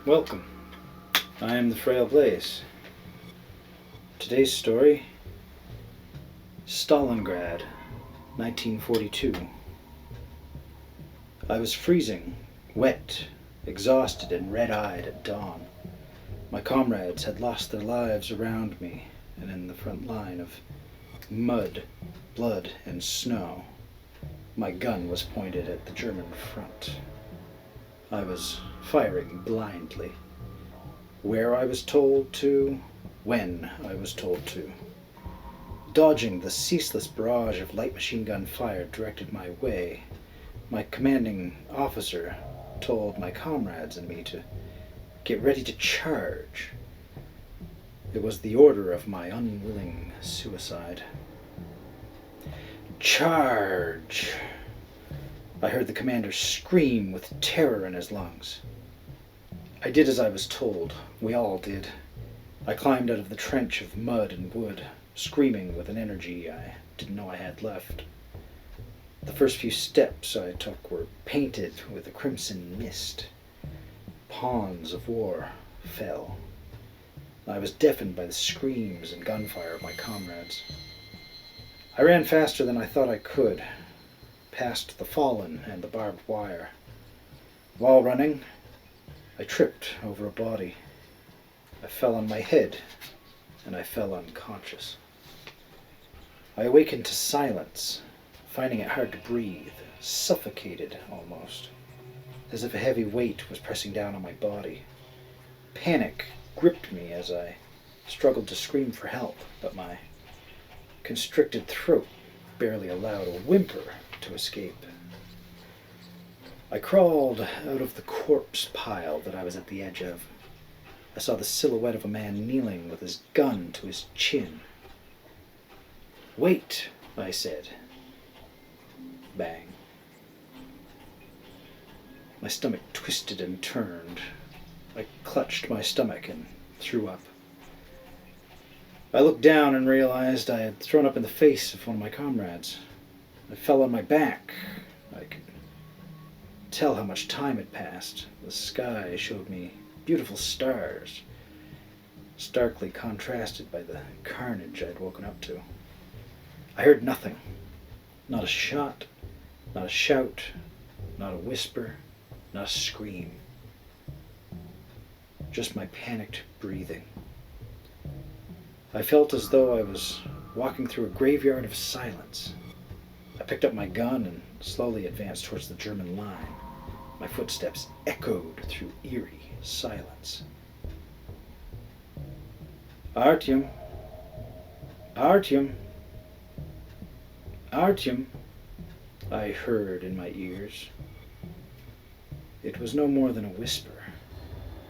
Welcome. I am the Frail Blaze. Today's story, Stalingrad, 1942. I was freezing, wet, exhausted, and red-eyed at dawn. My comrades had lost their lives around me and in the front line of mud, blood, and snow. My gun was pointed at the German front. I was firing blindly. Where I was told to, when I was told to. Dodging the ceaseless barrage of light machine gun fire directed my way, my commanding officer told my comrades and me to get ready to charge. It was the order of my unwilling suicide. Charge! I heard the commander scream with terror in his lungs. I did as I was told. We all did. I climbed out of the trench of mud and wood, screaming with an energy I didn't know I had left. The first few steps I took were painted with a crimson mist. Pawns of war fell. I was deafened by the screams and gunfire of my comrades. I ran faster than I thought I could, past the fallen and the barbed wire. While running, I tripped over a body. I fell on my head, and I fell unconscious. I awakened to silence, finding it hard to breathe, suffocated almost, as if a heavy weight was pressing down on my body. Panic gripped me as I struggled to scream for help, but my constricted throat barely allowed a whimper to escape. I crawled out of the corpse pile that I was at the edge of. I saw the silhouette of a man kneeling with his gun to his chin. "Wait," I said. Bang. My stomach twisted and turned. I clutched my stomach and threw up. I looked down and realized I had thrown up in the face of one of my comrades. I fell on my back. I could tell how much time had passed. The sky showed me beautiful stars, starkly contrasted by the carnage I'd woken up to. I heard nothing. Not a shot, not a shout, not a whisper, not a scream. Just my panicked breathing. I felt as though I was walking through a graveyard of silence. I picked up my gun and slowly advanced towards the German line. My footsteps echoed through eerie silence. "Artyom! Artyom! Artyom!" I heard in my ears. It was no more than a whisper,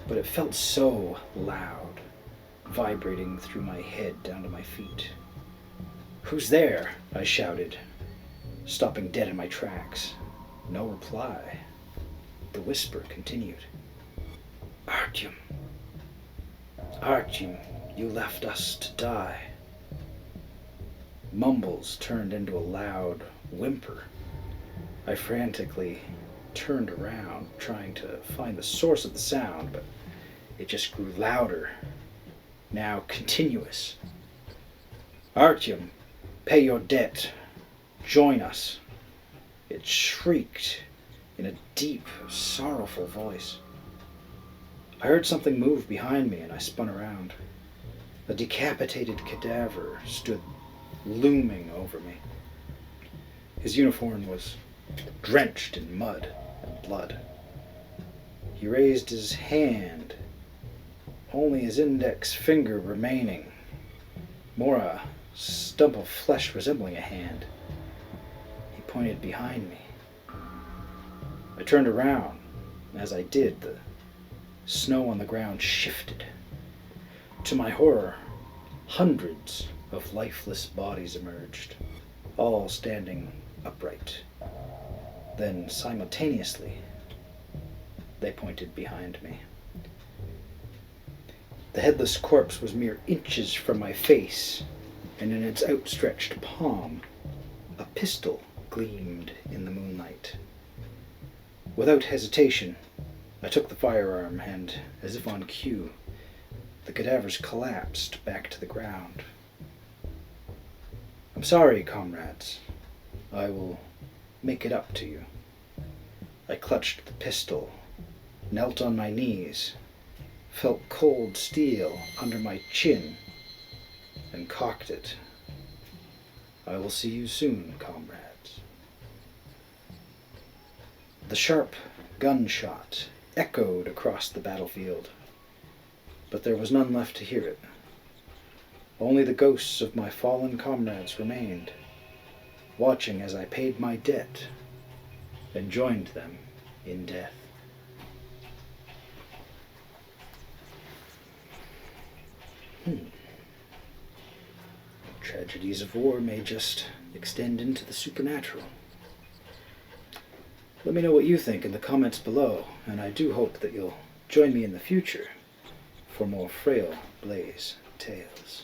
but it felt so loud, vibrating through my head down to my feet. "Who's there?" I shouted, stopping dead in my tracks. No reply. The whisper continued. "Artyom! Artyom, you left us to die." Mumbles turned into a loud whimper. I frantically turned around, trying to find the source of the sound, but it just grew louder, now continuous. "Artyom, pay your debt. Join us." It shrieked in a deep, sorrowful voice. I heard something move behind me and I spun around. A decapitated cadaver stood looming over me. His uniform was drenched in mud and blood. He raised his hand, only his index finger remaining, more a stump of flesh resembling a hand. He pointed behind me. I turned around, and as I did, the snow on the ground shifted. To my horror, hundreds of lifeless bodies emerged, all standing upright. Then, simultaneously, they pointed behind me. The headless corpse was mere inches from my face, and in its outstretched palm, a pistol gleamed in the moonlight. Without hesitation, I took the firearm, and, as if on cue, the cadavers collapsed back to the ground. I'm sorry, comrades. I will make it up to you. I clutched the pistol, knelt on my knees, felt cold steel under my chin, and cocked it. I will see you soon, comrades. The sharp gunshot echoed across the battlefield, but there was none left to hear it. Only the ghosts of my fallen comrades remained, watching as I paid my debt and joined them in death. Tragedies of war may just extend into the supernatural. Let me know what you think in the comments below, and I do hope that you'll join me in the future for more frail Blaze tales.